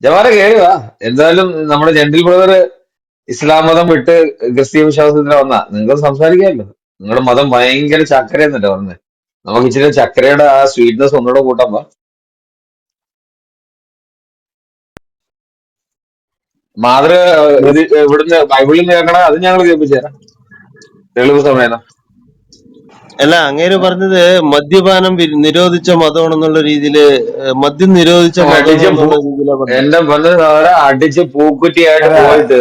ജവാനെ കേറുക. എന്തായാലും നമ്മുടെ gentle brother ഇസ്ലാം മതം വിട്ട് ക്രിസ്തീയ വിശ്വാസത്തിന് വന്ന നിങ്ങൾക്ക് സംസാരിക്കാമല്ലോ. നിങ്ങളുടെ മതം ഭയങ്കര ചക്കര എന്നല്ലേ പറഞ്ഞത്. നമുക്ക് ഇച്ചിരി ചക്കരയുടെ ആ സ്വീറ്റ്നെസ് ഒന്നുകൂടെ കൂട്ടാൻ മാതൃ ഇത് ഇവിടുന്ന് ബൈബിളിൽ നിന്ന് കേൾക്കണ അത് ഞങ്ങൾ കേൾപ്പിച്ചു തരാം തെളിവ് സമേത. അല്ല, അങ്ങേര് പറഞ്ഞത് മദ്യപാനം നിരോധിച്ച മതമാണെന്നുള്ള രീതിയില്, മദ്യം നിരോധിച്ച അടിച്ച് മതമാണെന്നുള്ള രീതിയിലാണ് പറഞ്ഞത്. എന്റെ ബന്ധു സഹോദര അടിച്ച് പൂക്കുറ്റിയായിട്ട് അല്ല പോയിട്ട്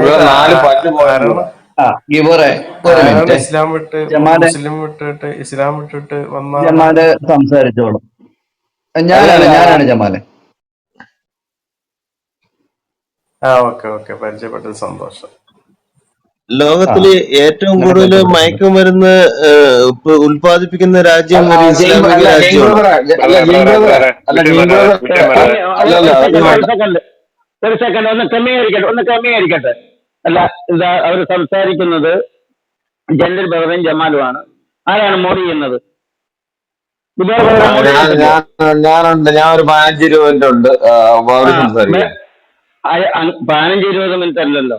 ഇവിടെ ആയത് 4 പല്ല് പോയിട്ടുണ്ട് ആരാണ് ഇവിടെ. ആ ഗിബോറെ ഒരു ആരാണ് മിനിറ്റ്. ഇസ്ലാം വിട്ട് ജമാല് മുസ്ലിം വിട്ടിട്ട് ഇസ്ലാം വിട്ടിട്ട് വന്ന ആളാണ്? ജമാല് സംസാരിച്ചോളൂ. അല്ലല്ല ഞാനാണ് ജമാല്. ഓക്കെ ഓക്കെ, പരിചയപ്പെട്ടത് സന്തോഷം. ആ ലോകത്തില് ഏറ്റവും അങ്ങനെ കൂടുതൽ പരിചയപ്പെടുന്നത്. മയക്കുമരുന്ന് ഉൽപ്പാദിപ്പിക്കുന്ന രാജ്യം അല്ല ഒരു ഇസ്ലാമിക അല്ല ജെയിൻ രാജ്യമാണ്. ബ്രദറെ അല്ല ബ്രദറെ ജെയിൻ ബ്രദറെ ബ്രദറെ ബ്രദറെ അല്ല വിട്ടു ജെയിൻ ബ്രദറെ ബ്രദർ വിട്ടു ബ്രദറെ. അല്ലല്ല ഒരു അത് സെക്കൻഡ് വേണ്ട. ഒരു സെക്കൻഡ് ഒരു സെക്കൻഡ് ഒന്ന് ക്രമീകരിക്കട്ടെ. അല്ല, ഇതാ അവർ സംസാരിക്കുന്നത് ജെന്റിൽ ബ്രദറും ജമാലുമാണ്. ആരാണ് മോഡി ചെയ്യുന്നത്? ഇതേ ബ്രദറെ മോഡി ഞാൻ ചെയ്യത്തില്ലേ? ഞാനുണ്ട്. ഞാൻ ഒരു 15-20 ഉണ്ട്. അപ്പൊ ആ അവര് സംസാരിക്കാം. 15-20 മിനിറ്റ് അല്ലല്ലോ.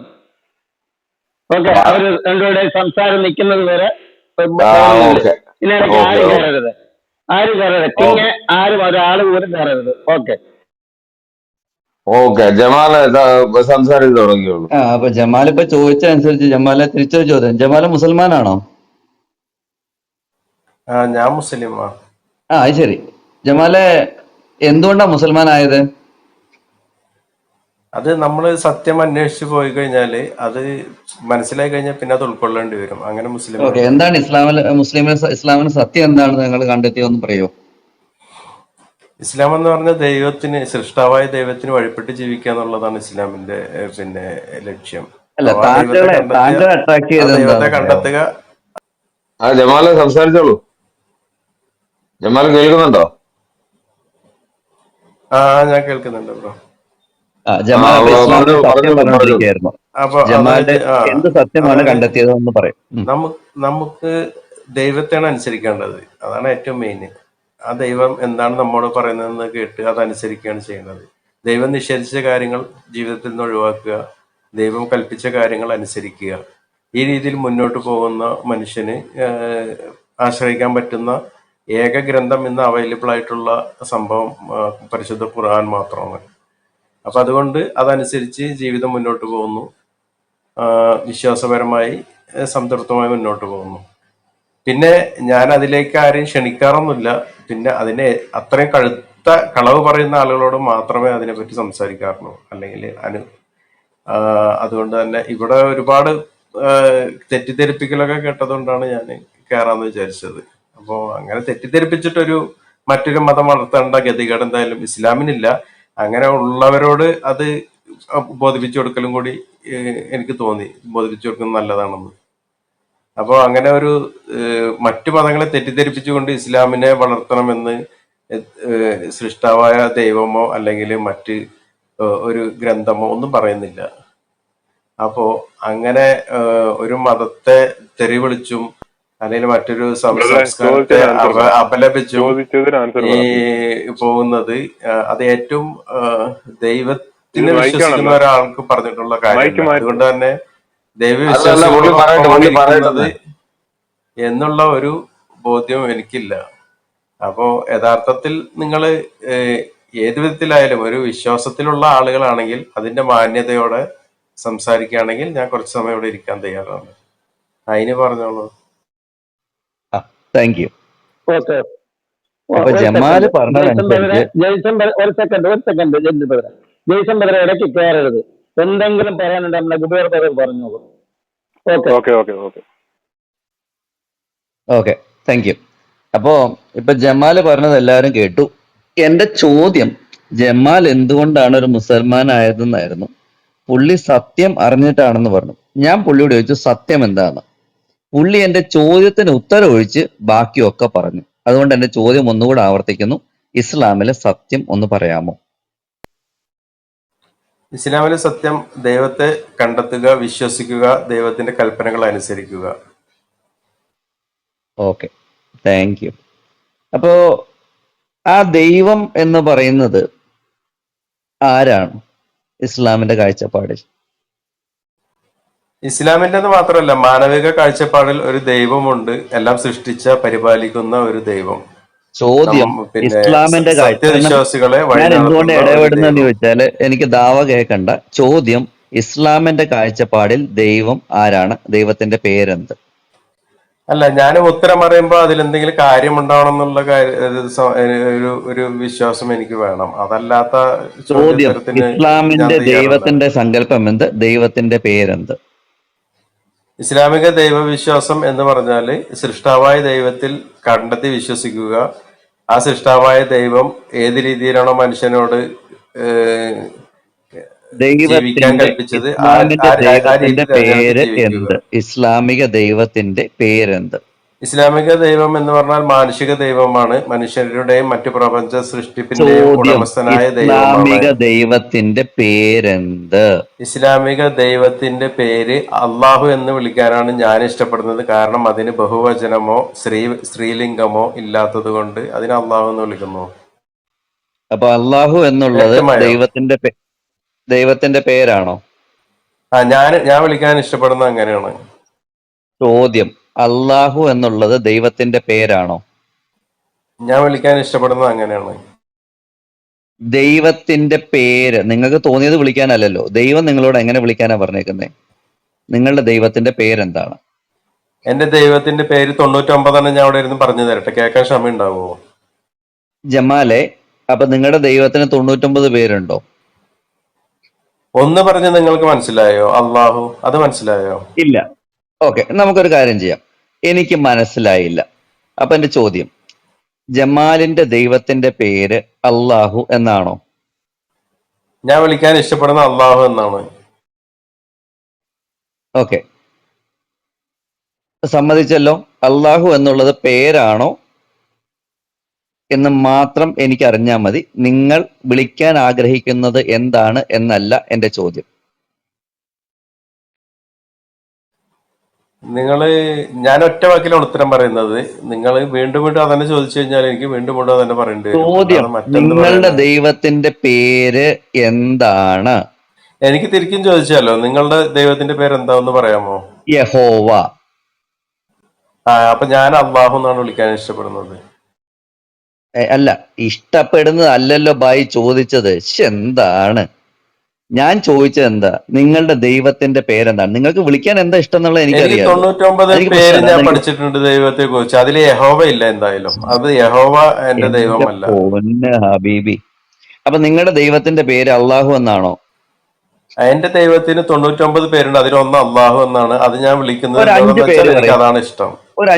ഓക്കെ, ആ അവർ രണ്ടുപേരുടെ സംസാരം നിൽക്കുന്നത് വരെ ആ, ടൈമിനുള്ളിൽ ഓക്കെ ഇതിനിടയ്ക്ക് ഓക്കെ ആരും ഓക്കെ കയറരുത്. ആരും കയറരുത്. കിങ് ഓക്കെ ആരും ഒരാൾ പോലും കയറരുത്. ഓക്കെ. ഓക്കെ ജമാല് സംസാരിച്ച് തുടങ്ങിയോളൂ. അപ്പൊ ജമാൽ ഇപ്പൊ ചോദിച്ചതനുസരിച്ച് ജമാലെ തിരിച്ചൊരു ചോദ്യം. ജമാല് മുസൽമാനാണോ? ഞാൻ മുസ്ലിമാ. അത് ശരി. ജമാലെ എന്തുകൊണ്ടാ മുസൽമാനായത്? അത് നമ്മൾ സത്യം അന്വേഷിച്ച് പോയി കഴിഞ്ഞാല് അത് മനസ്സിലായി കഴിഞ്ഞാൽ പിന്നെ അത് ഉൾക്കൊള്ളേണ്ടി വരും. അങ്ങനെ മുസ്ലിം ഓക്കെ, ആയത്. എന്താണ് ഇസ്ലാമിന് സത്യം എന്താണെന്ന് നിങ്ങൾ കണ്ടെത്തിയെന്ന് പറയോ? ഇസ്ലാം എന്ന് പറഞ്ഞ ദൈവത്തിന്, സൃഷ്ടാവായ ദൈവത്തിന് വഴിപ്പെട്ട് ജീവിക്കുക എന്നുള്ളതാണ് ഇസ്ലാമിന്റെ പിന്നെ ലക്ഷ്യം. അല്ല, അപ്പൊ ആ ദൈവത്തെ കണ്ടെത്തുക, താങ്കളെ അട്രാക്ട് ആ ചെയ്തത് ദൈവത്തെ എന്താന്ന് പറയാമോ? കണ്ടെത്തുക. ജമാല് സംസാരിച്ചോളൂ. ജമാൽ കേൾക്കുന്നുണ്ടോ? ആ ഞാൻ കേൾക്കുന്നുണ്ട് ബ്രോ. ജമാൽ അപ്പൊ ഇസ്ലാമിന് സത്യം പറഞ്ഞോളൂ പറഞ്ഞോളൂ. പറഞ്ഞുകൊണ്ടിരിക്കുകയായിരുന്നു. അപ്പൊ ജമാല് എന്ത് സത്യമാണ് അതായത് കണ്ടെത്തിയതെന്ന് പറയും. നമുക്ക് ദൈവത്തെയാണ് അനുസരിക്കേണ്ടത്. അതാണ് ഏറ്റവും മെയിൻ. ആ ദൈവം എന്താണ് നമ്മോട് പറയുന്നതെന്ന് കേട്ട് അതനുസരിക്കുകയാണ് ചെയ്യുന്നത്. ദൈവം നിഷേധിച്ച കാര്യങ്ങൾ ജീവിതത്തിൽ നിന്ന് ഒഴിവാക്കുക, ദൈവം കൽപ്പിച്ച കാര്യങ്ങൾ അനുസരിക്കുക. ഈ രീതിയിൽ മുന്നോട്ട് പോകുന്ന മനുഷ്യന് ആശ്രയിക്കാൻ പറ്റുന്ന ഏക ഗ്രന്ഥം ഇന്ന് അവൈലബിൾ ആയിട്ടുള്ള സംഭവം പരിശുദ്ധ ഖുർആൻ മാത്രമാണ്. അപ്പൊ അതുകൊണ്ട് അതനുസരിച്ച് ജീവിതം മുന്നോട്ട് പോകുന്നു. വിശ്വാസപരമായി സംതൃപ്തമായി മുന്നോട്ട് പോകുന്നു. പിന്നെ ഞാൻ അതിലേക്ക് ആരെയും ക്ഷണിക്കാറൊന്നുമില്ല. പിന്നെ അതിനെ അത്രയും കഴുത്ത കളവ് പറയുന്ന ആളുകളോട് മാത്രമേ അതിനെപ്പറ്റി സംസാരിക്കാറുള്ളൂ. അല്ലെങ്കിൽ അതുകൊണ്ട് തന്നെ ഇവിടെ ഒരുപാട് തെറ്റിദ്ധരിപ്പിക്കലൊക്കെ കേട്ടതുകൊണ്ടാണ് ഞാൻ കയറാന്ന് വിചാരിച്ചത്. അപ്പോൾ അങ്ങനെ തെറ്റിദ്ധരിപ്പിച്ചിട്ടൊരു മറ്റൊരു മതം വളർത്തേണ്ട ഗതികേട് എന്തായാലും ഇസ്ലാമിനില്ല. അങ്ങനെ ഉള്ളവരോട് അത് ബോധിപ്പിച്ചു കൊടുക്കലും കൂടി എനിക്ക് തോന്നി, ബോധിപ്പിച്ചു കൊടുക്കുന്നത് നല്ലതാണെന്ന്. അപ്പോൾ അങ്ങനെ ഒരു മറ്റു മതങ്ങളെ തെറ്റിദ്ധരിപ്പിച്ചുകൊണ്ട് ഇസ്ലാമിനെ വളർത്തണമെന്ന് സൃഷ്ടാവായ ദൈവമോ അല്ലെങ്കിൽ മറ്റ് ഒരു ഗ്രന്ഥമോ ഒന്നും പറയുന്നില്ല. അപ്പോ അങ്ങനെ ഒരു മതത്തെ തെറി വിളിച്ചും അല്ലെങ്കിൽ മറ്റൊരു ബ്രദറെ സംസ്കാരത്തെ ചോദിച്ചതിന് ആൻസർ പറ. അപലപിച്ചും ചോദിച്ചതിന് ആൻസർ ഈ പറ. പോകുന്നത് അത് ഏറ്റവും ഇത് ദൈവത്തിനെ വിശ്വസിക്കുന്ന മൈക്കാണല്ലോ, ഒരാൾക്ക് പറഞ്ഞിട്ടുള്ള മൈക്ക് കാര്യമല്ല. മാറ്റ്. അതുകൊണ്ട് തന്നെ അല്ലല്ല പുള്ളി പറയട്ടെ ദൈവവിശ്വാസികളോടൊപ്പമാണ് പുള്ളി ഇരിക്കുന്നത് പറയട്ടെ. എന്നുള്ള ഒരു ബോധ്യം എനിക്കില്ല. അപ്പോ യഥാർത്ഥത്തിൽ നിങ്ങൾ ഏത് വിധത്തിലായാലും ഒരു വിശ്വാസത്തിലുള്ള ആളുകളാണെങ്കിൽ അതിന്റെ മാന്യതയോടെ സംസാരിക്കുകയാണെങ്കിൽ ഞാൻ കുറച്ച് സമയം ഇവിടെ ഇരിക്കാൻ തയ്യാറാണ്. അതിന് പറഞ്ഞോളൂ. Thank you. ഓക്കെ. അപ്പൊ ഒരു ജമാല് സെക്കൻഡ് ജെയ്സൺ ബ്രദറെ, പറഞ്ഞതനുസരിച്ച് ഒരു സെക്കൻഡ് ജെന്റിൽ ബ്രദറെ. ജെയ്സൺ ബ്രദറെ ഇടയ്ക്ക് കയറരുത്. എന്തെങ്കിലും പറയാനുണ്ട് നമ്മുടെ ഗുബേർ ബ്രദർ പറഞ്ഞോളൂ. Okay. Okay okay okay. Okay, thank U. അപ്പോ ഇപ്പൊ ജമാല് പറഞ്ഞത് എല്ലാവരും കേട്ടു. എന്റെ ചോദ്യം ജമാൽ എന്തുകൊണ്ടാണ് ഒരു മുസൽമാനായതെന്നായിരുന്നു. പുള്ളി സത്യം അറിഞ്ഞിട്ടാണെന്ന് പറഞ്ഞു. ഞാൻ പുള്ളിയോട് ചോദിച്ചു സത്യം എന്താന്ന്. പുള്ളി എന്റെ ചോദ്യത്തിന് ഉത്തരം ഒഴിച്ച് ബാക്കിയൊക്കെ പറഞ്ഞു. അതുകൊണ്ട് എന്റെ ചോദ്യം ഒന്നുകൂടെ ആവർത്തിക്കുന്നു. ഇസ്ലാമിലെ സത്യം ഒന്ന് പറയാമോ? ഇസ്ലാമിലെ സത്യം ദൈവത്തെ കണ്ടെത്തുക, വിശ്വസിക്കുക, ദൈവത്തിന്റെ കൽപ്പനകൾ അനുസരിക്കുക. Okay, thank U. അപ്പോ ആ ദൈവം എന്ന് പറയുന്നത് ആരാണ് ഇസ്ലാമിന്റെ കാഴ്ചപ്പാടിൽ? ഇസ്ലാമിൻ്റെത് മാത്രമല്ല, മാനവിക കാഴ്ചപ്പാടിൽ ഒരു ദൈവമുണ്ട്, എല്ലാം സൃഷ്ടിച്ച പരിപാലിക്കുന്ന ഒരു ദൈവം. ചോദ്യം പിന്നെ ഇസ്ലാമിന്റെ കാഴ്ച. കാരണം സത്യവിശ്വാസികളെ വഴി ഞാൻ എന്തുകൊണ്ട് നടത്തുന്ന ഒരു ഇടപെടുന്നതെന്ന് ദൈവം. ചോദിച്ചാല് എനിക്ക് ദാവ കേൾക്കണ്ട. ചോദ്യം ഇസ്ലാമിന്റെ കാഴ്ചപ്പാടിൽ ദൈവം ആരാണ്? ദൈവത്തിന്റെ പേരെന്ത്? അല്ല, ഞാനും ഉത്തരം പറയുമ്പോൾ അതിലെന്തെങ്കിലും കാര്യമുണ്ടാവണം എന്നുള്ള ഒരു വിശ്വാസം എനിക്ക് വേണം. അതല്ലാത്ത ചോദ്യം ചോദ്യോത്തരത്തിന് ഞാൻ ഇസ്ലാമിന്റെ തയ്യാറല്ല. ദൈവത്തിന്റെ സങ്കല്പം എന്ത്? ദൈവത്തിന്റെ പേരെന്ത്? ഇസ്ലാമിക ദൈവവിശ്വാസം എന്ന് പറഞ്ഞാല് സൃഷ്ടാവായ ദൈവത്തിൽ കണ്ടെത്തി വിശ്വസിക്കുക. ആ സൃഷ്ടാവായ ദൈവം ഏത് രീതിയിലാണോ മനുഷ്യനോട് ഏഹ്, ജീവിക്കാൻ ദൈവത്തിന്റെ കൽപ്പിച്ചത് ഇസ്ലാമിന്റെ ആ രീതി ദൈവത്തിന്റെ തെരഞ്ഞെടുത്ത് പേര് ജീവിക്കുക. എന്ത്? ഇസ്ലാമിക ദൈവത്തിന്റെ പേരെന്ത്? ഇസ്ലാമിക ദൈവം എന്ന് പറഞ്ഞാൽ മാനുഷിക ദൈവമാണ്. മനുഷ്യരുടെയും മറ്റു പ്രപഞ്ച സൃഷ്ടിപ്പിന്റെയും ചോദ്യം ഉടമസ്ഥനായ ദൈവമാണ്. ഇസ്ലാമിക ദൈവത്തിന്റെ പേരെന്ത്? ഇസ്ലാമിക ദൈവത്തിന്റെ പേര് അള്ളാഹു എന്ന് വിളിക്കാനാണ് ഞാൻ ഇഷ്ടപ്പെടുന്നത്. കാരണം അതിന് ബഹുവചനമോ സ്ത്രീലിംഗമോ ഇല്ലാത്തത് കൊണ്ട് അതിന് അള്ളാഹു എന്ന് വിളിക്കുന്നു. അപ്പൊ അള്ളാഹു എന്നുള്ളത് വ്യക്തമായോ? ദൈവത്തിന്റെ പേരാണോ? ഞാൻ വിളിക്കാൻ ഇഷ്ടപ്പെടുന്നത് അങ്ങനെയാണ്. ചോദ്യം അള്ളാഹു എന്നുള്ളത് ദൈവത്തിന്റെ പേരാണോ? ഞാൻ വിളിക്കാൻ ഇഷ്ടപ്പെടുന്നത് അങ്ങനെയാണ്. ദൈവത്തിന്റെ പേര് നിങ്ങൾക്ക് തോന്നിയത് വിളിക്കാനല്ലല്ലോ. ദൈവം നിങ്ങളോട് എങ്ങനെ വിളിക്കാനാ പറഞ്ഞേക്കുന്നത്? നിങ്ങളുടെ ദൈവത്തിന്റെ പേരെന്താണ്? എന്റെ ദൈവത്തിന്റെ പേര് 99 ഞാൻ അവിടെ ഇരുന്ന് പറഞ്ഞു തരട്ടെ, കേൾക്കാൻ ക്ഷമ ഉണ്ടാവുമോ? ജമാലെ, അപ്പൊ നിങ്ങളുടെ ദൈവത്തിന് 99 പേരുണ്ടോ? ഒന്ന് പറഞ്ഞ് നിങ്ങൾക്ക് മനസ്സിലായോ? അള്ളാഹു, അത് മനസ്സിലായോ? ഇല്ല. ഓക്കെ, നമുക്കൊരു കാര്യം ചെയ്യാം. എനിക്ക് മനസ്സിലായില്ല. അപ്പൊ എന്റെ ചോദ്യം, ജമാലിന്റെ ദൈവത്തിന്റെ പേര് അള്ളാഹു എന്നാണോ? ഞാൻ വിളിക്കാൻ ഇഷ്ടപ്പെടുന്ന അള്ളാഹു എന്നാണ്. ഓക്കെ, സമ്മതിച്ചല്ലോ. അള്ളാഹു എന്നുള്ളത് പേരാണോ എന്ന് മാത്രം എനിക്ക് അറിഞ്ഞാൽ മതി. നിങ്ങൾ വിളിക്കാൻ ആഗ്രഹിക്കുന്നത് എന്താണ് എന്നല്ല എന്റെ ചോദ്യം. ഞാൻ ഒറ്റ വാക്കിലാണ് ഉത്തരം പറയുന്നത്. നിങ്ങൾ വീണ്ടും വീണ്ടും അതന്നെ ചോദിച്ചു കഴിഞ്ഞാൽ എനിക്ക് വീണ്ടും വീണ്ടും അതന്നെ പറയേണ്ടി വരും. ചോദ്യം അല്ലാതെ മറ്റെന്ത് നിങ്ങളുടെ പറയാനാ? ദൈവത്തിന്റെ പേര് എന്താണ്? എനിക്ക് തിരിച്ചും ചോദിച്ചാലോ, നിങ്ങളുടെ ദൈവത്തിന്റെ പേര് എന്താന്ന് പറയാമോ? യഹോവ. അപ്പൊ ഞാൻ അള്ളാഹു എന്നാണ് വിളിക്കാൻ ഇഷ്ടപ്പെടുന്നത്. അല്ല, ഇഷ്ടപ്പെടുന്നത് അല്ലല്ലോ ബായി ചോദിച്ചത്. എന്താണ് ഞാൻ ചോദിച്ചത്? എന്താ നിങ്ങളുടെ ദൈവത്തിന്റെ പേരെന്താണ്? നിങ്ങൾക്ക് വിളിക്കാൻ എന്താ ഇഷ്ടം എന്നുള്ളത് എനിക്ക് എനിക്കറിയാലോ. 99 എനിക്ക് പേര് പ്രശ്നമല്ല. ഞാൻ അതെനിക്ക് പഠിച്ചിട്ടുണ്ട് ദൈവത്തെ കുറിച്ച്. അതിൽ യഹോവ ഇല്ല. എന്തായാലും അത് യഹോവ എന്റെ എന്റെ ദൈവമല്ല. പൊന്ന് ഹബീബി, അപ്പൊ നിങ്ങളുടെ ദൈവത്തിന്റെ പേര് അള്ളാഹു എന്നാണോ? എന്റെ ദൈവത്തിന് 99 പേരുണ്ട്. അതിലൊന്ന് അള്ളാഹു എന്നാണ്. അത് ഞാൻ വിളിക്കുന്നത് ഒരു 5 എന്തുകൊണ്ടെന്ന് പേര് വെച്ചാൽ എനിക്ക് പറയും. അതാണ് ഇഷ്ടം. ഒരു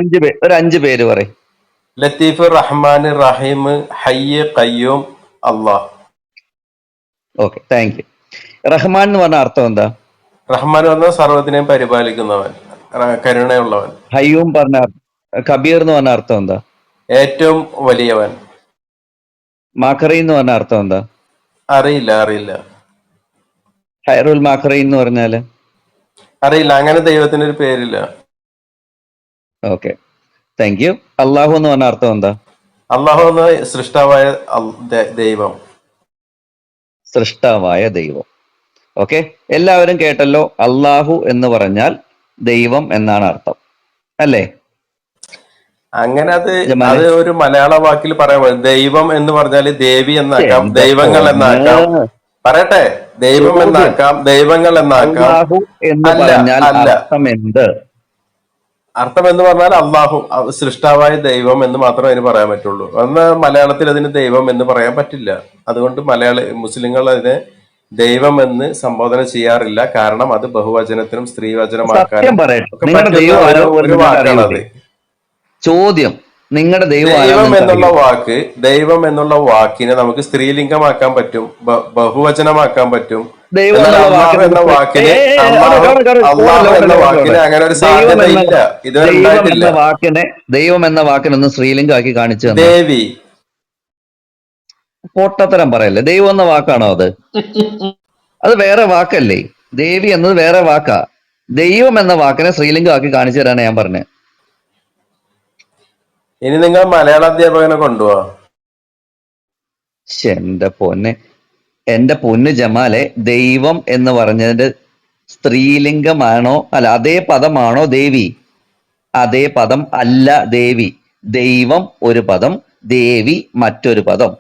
അഞ്ച് പേര് പറയും. Lateef, Rahman, Rahim, Hayy, Qayyum, Allah. Okay, thank you. Rahman എന്ന് പറഞ്ഞ അർത്ഥം എന്താ? റഹ്മാൻ പറഞ്ഞ സർവ്വത്തിനെയും പരിപാലിക്കുന്നവൻ, കരുണയുള്ളവൻ, ഹയ്യൂം പറഞ്ഞ കബീർ എന്ന് പറഞ്ഞ അർത്ഥം എന്താ? ഏറ്റവും വലിയവൻ. മാഖറി എന്ന് പറഞ്ഞ അർത്ഥം എന്താ? അറിയില്ല. ഹൈറുൽ മാഖറി എന്ന് പറഞ്ഞാല്? അങ്ങനെ ദൈവത്തിനൊരു പേരില്ല. Okay, thank U. അള്ളാഹു എന്ന് പറഞ്ഞ അർത്ഥം എന്താ? അള്ളാഹു എന്ന സൃഷ്ടാവായ ദൈവം. സൃഷ്ടാവായ ദൈവം. ഓക്കെ, എല്ലാവരും കേട്ടല്ലോ. അള്ളാഹു എന്ന് പറഞ്ഞാൽ ദൈവം എന്നാണ് അർത്ഥം, അല്ലേ അങ്ങനെ അത് ജമാലെ? അത് ഒരു മലയാള വാക്കിൽ പറയാൻ ദൈവം എന്ന് പറഞ്ഞാൽ ദേവി എന്നാക്കാം, എന്റെ ദൈവങ്ങൾ പൊന്ന്. എന്നാക്കാം. പറയട്ടെ, ദൈവം ചോദ്യം എന്നാക്കാം, ദൈവങ്ങൾ എന്നാക്കാം. അള്ളാഹു എന്ന് അല്ല പറഞ്ഞാൽ അല്ല അർത്ഥം എന്ത്? അർത്ഥം എന്ന് പറഞ്ഞാൽ അള്ളാഹു സൃഷ്ടാവായ ദൈവം എന്ന് മാത്രമേ അതിന് പറയാൻ പറ്റുള്ളൂ. എന്നാൽ മലയാളത്തിൽ അതിന് ദൈവം എന്ന് പറയാൻ പറ്റില്ല. അതുകൊണ്ട് മുസ്ലിങ്ങൾ അതിനെ ദൈവം എന്ന് സംബോധന ചെയ്യാറില്ല. കാരണം അത് ബഹുവചനത്തിനും സത്യം സ്ത്രീവചനമാക്കാനും പറയട്ടെ, ഒക്കെ നിങ്ങളുടെ പറ്റുന്ന ദൈവം ആരാ പോലും ഒരു നിങ്ങൾക്ക് വാക്കാണത്. അറിയൂലേ? ചോദ്യം, നിങ്ങളുടെ ദൈവം ആരാന്ന് നിങ്ങൾക്ക് അറിയൂലേ? ദൈവം എന്നുള്ള വാക്കിനെ നമുക്ക് സ്ത്രീലിംഗമാക്കാൻ പറ്റും, ബഹുവചനമാക്കാൻ പറ്റും. ദൈവം എന്നാൽ എന്നുള്ള അള്ളാഹു വാക്കിന് എന്ന വാക്കിന് ഓടല്ലേ വാക്കിന് അങ്ങനെ ഒരു ദൈവം സാധ്യത എന്ന ഇല്ല, ഇതുവരെ ദൈവം ഉണ്ടായിട്ടില്ല. എന്ന വാക്കിനെ ഒന്ന് സ്ത്രീലിംഗമാക്കി കാണിച്ചു തന്നെ. ദേവി. പൊട്ടത്തരം പറയല്ലേ. ദൈവം എന്ന വാക്കാണോ അത്? അത് വേറെ വാക്കല്ലേ. ദേവി എന്നത് വേറെ വാക്കാ. ദൈവം എന്ന വാക്കിനെ സ്ത്രീലിംഗമാക്കി കാണിച്ചു തരാനാണ് ഞാൻ പറഞ്ഞത്. ഇനി നിങ്ങൾ മലയാള അധ്യാപകനെ കൊണ്ടുപോവാ. എന്റെ പൊന്നെ, എന്റെ പൊന്നു ജമാലെ, ദൈവം എന്ന് പറഞ്ഞതിന്റെ സ്ത്രീലിംഗമാണോ, അല്ല അതേ പദമാണോ ദേവി? അതേ പദം അല്ല ദേവി. ദൈവം ഒരു പദം, ദേവി മറ്റൊരു പദം.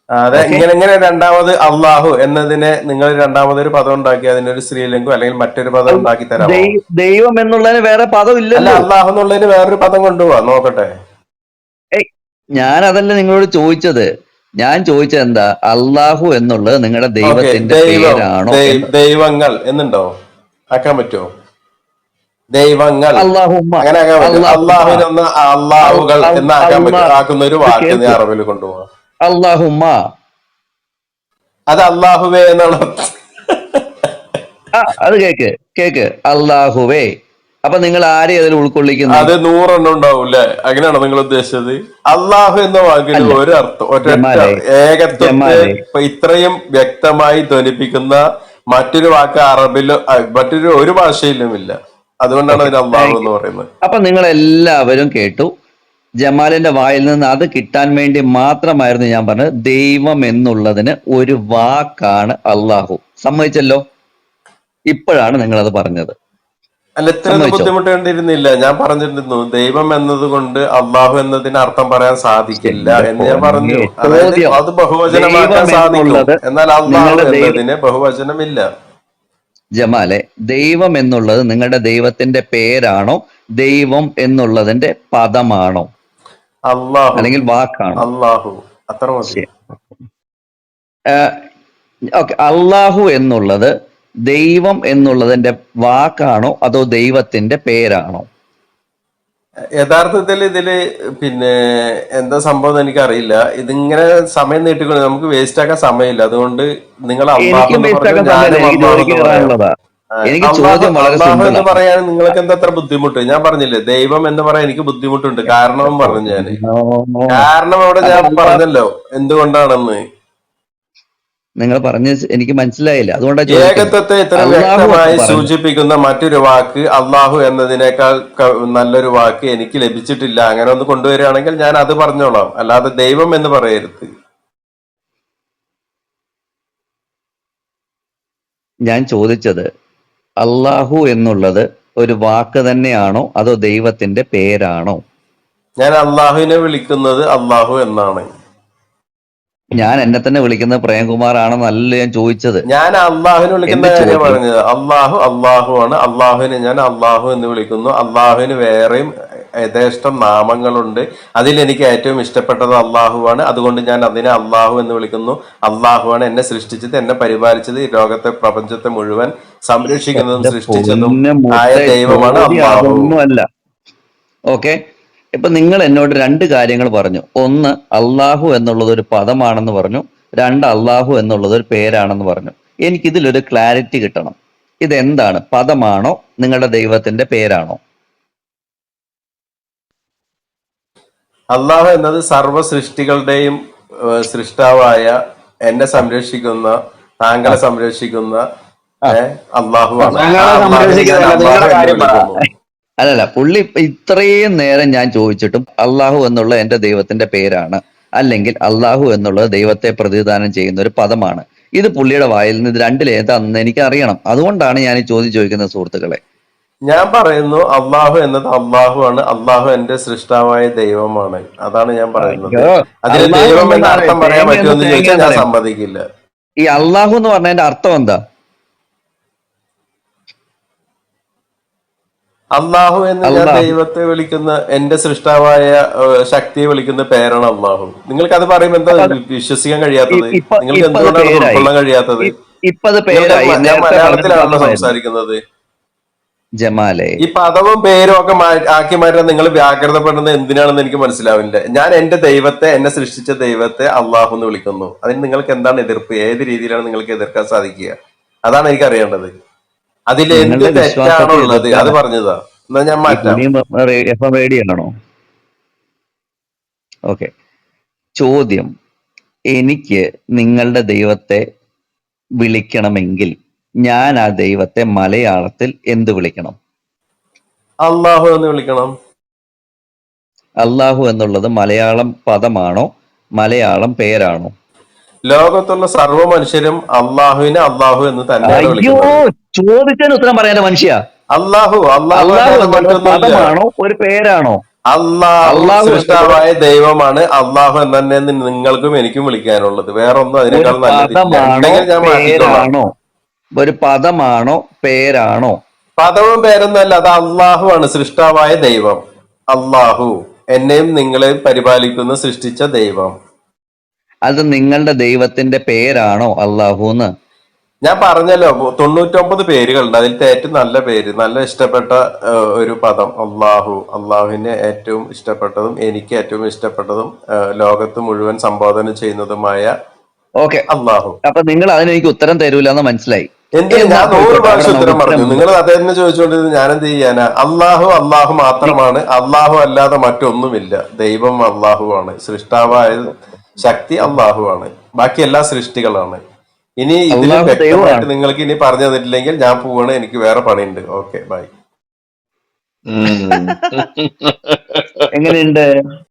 അതെ, ഓക്കെ, ഇങ്ങനെ രണ്ടാമത് അള്ളാഹു എന്നതിനെ നിങ്ങൾ രണ്ടാമതൊരു പദം ഉണ്ടാക്കി അതിനൊരു സ്ത്രീലിംഗം അല്ലെങ്കിൽ മറ്റൊരു പദം ഉണ്ടാക്കി തരാമോ? ദൈവം എന്നുള്ളതിന് വേറെ പദം അല്ല, ഇല്ലല്ലോ. അള്ളാഹു എന്നുള്ളതിന് വേറൊരു പദം കൊണ്ടുപോവാ നോക്കട്ടെ. ഏയ്, ഞാൻ അതല്ല നിങ്ങളോട് ചോദിച്ചത്. ഞാൻ ചോദിച്ചത് എന്താ, അള്ളാഹു എന്നുള്ളത് നിങ്ങളുടെ ഓക്കെ, ദൈവത്തിന്റെ ദൈവം, പേരാണോ എന്ന്. ദൈവങ്ങൾ എന്നുണ്ടോ? ആക്കാൻ പറ്റുമോ? ദൈവങ്ങൾ അള്ളാഹുമ്മ, അങ്ങനെ ആക്കാൻ പറ്റും. അള്ളാഹുമ്മ, അള്ളാഹുവിനൊന്ന് അള്ളാഹുകൾ എന്നാക്കാൻ അള്ളാ, പറ്റും. ആക്കുന്ന ഒരു ഇത് വാക്ക് നീ കേൾക്ക്. അറബിൽ കൊണ്ടുപോവാ. അള്ളാഹുമ്മ, അത് അള്ളാഹുവേ എന്നാണ്. അത് കേക്ക് കേക്ക്. അള്ളാഹുവേ. അപ്പൊ നിങ്ങൾ ആരെ അതിൽ ഉൾക്കൊള്ളിക്കുന്നേ? അത് 100 എണ്ണം ഉണ്ടാവൂല്ലേ? അങ്ങനെയാണോ നിങ്ങൾ ഉദ്ദേശിച്ചത്? അള്ളാഹു എന്ന വാക്കിന് അല്ല ഒരു അർത്ഥം, ഒരൊറ്റ ജമാലെ, ഏകത്വത്തെ ജമാലെ, ഇത്രയും വ്യക്തമായി ധ്വനിപ്പിക്കുന്ന മറ്റൊരു വാക്ക് അറബിലോ മറ്റൊരു ഒരു ഭാഷയിലും ഇല്ല. അതുകൊണ്ടാണ് ഓക്കെ, അതിന് അള്ളാഹു താങ്ക് യു. എന്ന് പറയുന്നത്. അപ്പൊ നിങ്ങൾ എല്ലാവരും കേട്ടു. ജമാലിന്റെ വായിൽ നിന്ന് അത് കിട്ടാൻ വേണ്ടി മാത്രമായിരുന്നു ഞാൻ പറഞ്ഞത്. ദൈവം എന്നുള്ളതിന് ഒരു വാക്കാണ് അള്ളാഹു. സമ്മതിച്ചല്ലോ? ഇപ്പോഴാണ് നിങ്ങൾ അത് പറഞ്ഞത്. അല്ല, ഇത്രയൊന്നും സമ്മതിച്ചോ? ബുദ്ധിമുട്ടേണ്ടിയിരുന്നില്ല. ഞാൻ പറഞ്ഞിരുന്നു ദൈവം എന്നത് കൊണ്ട് അള്ളാഹു എന്നതിന് അർത്ഥം പറയാൻ സാധിക്കില്ല എന്റെ എന്ന് ഞാൻ പൊന്നേ, പറഞ്ഞു. അതായത് ചോദ്യം. അത് ബഹുവചനമാക്കാൻ ദൈവം സാധിക്കും, എന്നുള്ളത് എന്നാൽ അള്ളാഹു നിങ്ങളുടെ എന്നതിന് ബഹുവചനമില്ല. ജമാലെ, ദൈവം എന്നുള്ളത് നിങ്ങളുടെ ദൈവത്തിന്റെ പേരാണോ, ദൈവം എന്നുള്ളതിന്റെ പദമാണോ, അള്ളാഹു, അല്ലെങ്കിൽ വാക്കാണോ? അള്ളാഹു, അത്ര മതി. ശരി. ഓക്കെ, അള്ളാഹു എന്നുള്ളത് ദൈവം എന്നുള്ളതിന്റെ വാക്കാണോ അതോ ദൈവത്തിന്റെ പേരാണോ? യഥാർത്ഥത്തിൽ ഇതില് പിന്നെ എന്താ സംഭവം എന്ന് എനിക്കറിയില്ല. ഇതിങ്ങനെ സമയം നീട്ടിക്കൊണ്ട് നമുക്ക് വേസ്റ്റ് ആക്കാൻ സമയമില്ല. അതുകൊണ്ട് നിങ്ങൾ അള്ളാഹു എനിക്കും എന്ന് വേസ്റ്റ് പറഞ്ഞു, ആക്കാൻ സമയമില്ല, ഞാനും എനിക്ക് അള്ളാഹു ജോലിക്ക് എന്ന് പറയാം. കയറാനുള്ളതാ. എനിക്ക് അള്ളാഹു, ചോദ്യം വളരെ അള്ളാഹു എന്ന് സിമ്പിളാ. പറയാൻ നിങ്ങൾക്ക് എന്താ അത്ര ബുദ്ധിമുട്ട്? ഞാൻ പറഞ്ഞില്ലേ, ദൈവം എന്ന് പറയാൻ എനിക്ക് ബുദ്ധിമുട്ടുണ്ട്. കാരണവും പറഞ്ഞു ഞാന്. കാരണം അവിടെ അപ്പൊ ഞാൻ അള്ളാഹ്, പറഞ്ഞല്ലോ എന്തുകൊണ്ടാണെന്ന്. നിങ്ങൾ പറഞ്ഞ എനിക്ക് മനസ്സിലായില്ല, അതുകൊണ്ടാ ചോദിക്കുന്നത്. ഏകത്വത്തെ ഇത്ര അള്ളാഹു എന്ന് വ്യക്തമായി പറഞ്ഞു. സൂചിപ്പിക്കുന്ന മറ്റൊരു വാക്ക് അള്ളാഹു എന്നതിനേക്കാൾ നല്ലൊരു വാക്ക് എനിക്ക് ലഭിച്ചിട്ടില്ല. അങ്ങനെ ഒന്ന് കൊണ്ടുവരികയാണെങ്കിൽ ഞാൻ അത് പറഞ്ഞോളാം, അല്ലാതെ ദൈവം എന്ന് പറയരുത്. ഞാൻ ചോദിച്ചത് അള്ളാഹു എന്നുള്ളത് ഒരു വാക്ക് തന്നെയാണോ അതോ ദൈവത്തിന്റെ പേരാണോ? ഞാൻ അള്ളാഹുവിനെ വിളിക്കുന്നത് അള്ളാഹു എന്നാണ്. ഞാൻ എന്നെ തന്നെ വിളിക്കുന്നത് പ്രേംകുമാർ ആണെന്നല്ല ഞാൻ ചോദിച്ചത്. ഞാൻ അള്ളാഹുവിനെ വിളിക്കുന്ന എന്റെ കാര്യം ചോദ്യം, പറഞ്ഞത്. അള്ളാഹു അള്ളാഹു ആണ്. അള്ളാഹുവിനെ ഞാൻ അള്ളാഹു എന്ന് വിളിക്കുന്നു. അള്ളാഹുവിന് വേറെയും യഥേഷ്ടം നാമങ്ങളുണ്ട്. അതിൽ എനിക്ക് ഏറ്റവും ഇഷ്ടപ്പെട്ടത് അള്ളാഹുവാണ്. അതുകൊണ്ട് ഞാൻ അതിനെ അള്ളാഹു എന്ന് വിളിക്കുന്നു. അള്ളാഹുവാണ് എന്നെ സൃഷ്ടിച്ചത്, എന്നെ പരിപാലിച്ചത്, ഈ ലോകത്തെ പ്രപഞ്ചത്തെ മുഴുവൻ സംരക്ഷിക്കുന്നതും എന്റെ സൃഷ്ടിച്ചതും പൊന്ന് ആയ മുത്തെ, ദൈവമാണ് ചോദ്യം അള്ളാഹു. അതൊന്നുമല്ല. ഓക്കെ, ഇപ്പൊ നിങ്ങൾ എന്നോട് രണ്ട് കാര്യങ്ങൾ പറഞ്ഞു. ഒന്ന്, അള്ളാഹു എന്നുള്ളത് ഒരു പദമാണെന്ന് പറഞ്ഞു. രണ്ട്, അള്ളാഹു എന്നുള്ളത് ഒരു പേരാണെന്ന് പറഞ്ഞു. എനിക്കിതിലൊരു ക്ലാരിറ്റി കിട്ടണം. ഇതെന്താണ്, പദമാണോ നിങ്ങളുടെ ദൈവത്തിന്റെ പേരാണോ? അള്ളാഹു എന്നത് സർവ്വ സൃഷ്ടികളുടെയും സൃഷ്ടാവായ, എന്നെ സംരക്ഷിക്കുന്ന, ആ, താങ്കളെ സംരക്ഷിക്കുന്ന ആ. അള്ളാഹുവാണ്. ആ ഞങ്ങളെ അള്ളാഹുവിനെ ഞാൻ സംരക്ഷിക്കുന്നില്ല, അള്ളാഹു നിങ്ങളുടെ എന്ന് കാര്യം പറ. വിളിക്കുന്നു. അല്ലല്ല, പുള്ളി ഇത്രയും നേരം ഞാൻ ചോദിച്ചിട്ടും അള്ളാഹു എന്നുള്ള എന്റെ ദൈവത്തിന്റെ പേരാണ്, അല്ലെങ്കിൽ അള്ളാഹു എന്നുള്ളത് ദൈവത്തെ പ്രതിദാനം ചെയ്യുന്ന ഒരു പദമാണ്. ഇത് പുള്ളിയുടെ വായിൽ നിന്ന് ഇത് രണ്ടിലേതാണെന്ന് എനിക്ക് അറിയണം. അതുകൊണ്ടാണ് ഞാൻ ഈ ചോദ്യം ചോദിക്കുന്നത് സുഹൃത്തുക്കളെ. ഞാൻ പറയുന്നു അള്ളാഹു എന്നത് അള്ളാഹു ആണ്. അള്ളാഹു എന്റെ സൃഷ്ടാവായ ദൈവമാണ്. അതാണ് ഞാൻ പറയുന്നത്. അയ്യോ, അതിന് അള്ളാഹു ദൈവം എന്ന എന്നതാണ് അർത്ഥം പറയാൻ തേങ്ങ എന്ന് പറ്റുമെന്ന് തേങ്ങ ചോദിച്ചാൽ ഞാൻ എന്നറിയാം. സമ്മതിക്കില്ല. ഈ അള്ളാഹു എന്ന് പറഞ്ഞതിന്റെ അർത്ഥം എന്താ? അള്ളാഹു എന്ന് ഞാൻ അള്ളാഹു ദൈവത്തെ വിളിക്കുന്ന, എന്റെ സൃഷ്ടാവായ ശക്തിയെ വിളിക്കുന്ന പേരാണ് അള്ളാഹു. നിങ്ങൾക്ക് അത് പറയുമ്പോൾ എന്താ അപ്പൊ വിശ്വസിക്കാൻ കഴിയാത്തത്? നിങ്ങൾക്ക് ഇപ്പൊ അത് എന്തുകൊണ്ടാണ് അത് പേരായി. ഉൾക്കൊള്ളാൻ കഴിയാത്തത്? ഇപ്പൊ അത് നിങ്ങൾക്ക് പേരായി. ഞാൻ നേരത്തെ പറഞ്ഞത് മലയാളത്തിലാണല്ലോ പദമായിരുന്നു. സംസാരിക്കുന്നത്. ജമാലെ, ഈ പദവും പേരും ഒക്കെ ആക്കി മാറ്റാൻ നിങ്ങൾ വ്യാകൃതപ്പെടുന്നത് എന്തിനാണെന്ന് എനിക്ക് മനസ്സിലാവില്ല. ഞാൻ എന്റെ ദൈവത്തെ, എന്നെ സൃഷ്ടിച്ച ദൈവത്തെ അള്ളാഹു എന്ന് വിളിക്കുന്നു. അതിന് നിങ്ങൾക്ക് എന്താണ് എതിർപ്പ്? ഏത് രീതിയിലാണ് നിങ്ങൾക്ക് എതിർക്കാൻ സാധിക്കുക? അതാണ് എനിക്ക് അറിയേണ്ടത്. അതിൽ എന്ത് നിങ്ങളുടെ തെറ്റാണോ വിശ്വാസത്തെ ഉള്ളത് അത് എതിർക്കാൻ പറഞ്ഞതാ. എന്നാ ഞാൻ ഈ മാറ്റാം. പുള്ളിയും എഫ് റേഡിയാണോ? ഓക്കെ, ചോദ്യം, എനിക്ക് നിങ്ങളുടെ ദൈവത്തെ വിളിക്കണമെങ്കിൽ ഞാൻ ആ ദൈവത്തെ മലയാളത്തിൽ എന്ത് വിളിക്കണം? അള്ളാഹു എന്ന് വിളിക്കണം. അള്ളാഹു എന്നുള്ളത് മലയാളം പദമാണോ മലയാളം പേരാണോ? ലോകത്തുള്ള സർവ്വ മനുഷ്യരും അള്ളാഹുവിനെ അള്ളാഹു എന്ന് തന്നെയാണ് അയ്യോ, വിളിക്കുന്നത്. ചോദിച്ചതിന് ഉത്തരം പറയാൻ മനുഷ്യ. അള്ളാഹു അള്ളാഹു അള്ളാഹു അല്ലാതെ എന്നുള്ള മറ്റൊന്നുമില്ല. പദമാണോ ഒരു പേരാണോ? അള്ളാഹു അള്ളാഹു എന്നുള്ള സൃഷ്ടാവായ ദൈവമാണ്. അള്ളാഹു എന്ന് തന്നെ നിങ്ങൾക്കും എനിക്കും വിളിക്കാനുള്ളത്. വേറെ ഒന്നും ഒരു അതിനേക്കാൾ നല്ലതില്ല. പദമാണോ ഉണ്ടെങ്കിൽ ഞാൻ മാറ്റിക്കോളാം. പേരാണോ? ഒരു പദമാണോ പേരാണോ? പദവും പേരൊന്നുമല്ല, അത് അള്ളാഹു ആണ്, സൃഷ്ടാവായ ദൈവം. അള്ളാഹു എന്നെയും നിങ്ങളെയും പരിപാലിക്കുന്ന സൃഷ്ടിച്ച ദൈവം. അത് നിങ്ങളുടെ ദൈവത്തിന്റെ പേരാണോ അള്ളാഹുന്ന്? ഞാൻ പറഞ്ഞല്ലോ 99 പേരുകളുണ്ട്. അതിലത്തെ ഏറ്റവും നല്ല പേര്, നല്ല ഇഷ്ടപ്പെട്ട ഒരു പദം അള്ളാഹു. അള്ളാഹുവിനെ ഏറ്റവും ഇഷ്ടപ്പെട്ടതും എനിക്ക് ഏറ്റവും ഇഷ്ടപ്പെട്ടതും ലോകത്ത് മുഴുവൻ സംബോധന ചെയ്യുന്നതുമായ ഓക്കെ, അള്ളാഹു. അപ്പൊ നിങ്ങൾ അതിനെനിക്ക് ഉത്തരം തരൂല എന്ന് മനസ്സിലായി. എന്തിന്? എന്നാ ഞാൻ 100 പോയിക്കോട്ടെ, അവിടെ പ്രാവശ്യം നമുക്ക് ഉത്തരം പറഞ്ഞു. ഉത്തരം നിങ്ങൾ അതന്നെ ചോദിച്ചുകൊണ്ടിരുന്നത് ഞാൻ എന്ത് ചെയ്യാനാ? അള്ളാഹു അള്ളാഹു മാത്രമാണ്. അള്ളാഹു അല്ലാതെ മറ്റൊന്നുമില്ല. ദൈവം അള്ളാഹു ആണ്. സൃഷ്ടാവായ ശക്തി അള്ളാഹു ആണ്. ബാക്കി എല്ലാ സൃഷ്ടികളാണ്. ഇനി ഇതിലും അള്ളാഹു വ്യക്തമായിട്ട് ദൈവമാണ്. നിങ്ങൾക്ക് ഇനി പറഞ്ഞു തന്നിട്ടില്ലെങ്കിൽ ഞാൻ പോവാണ്. എനിക്ക് വേറെ പണിയുണ്ട്. Okay, bye. ഉം. എങ്ങനെയുണ്ട്?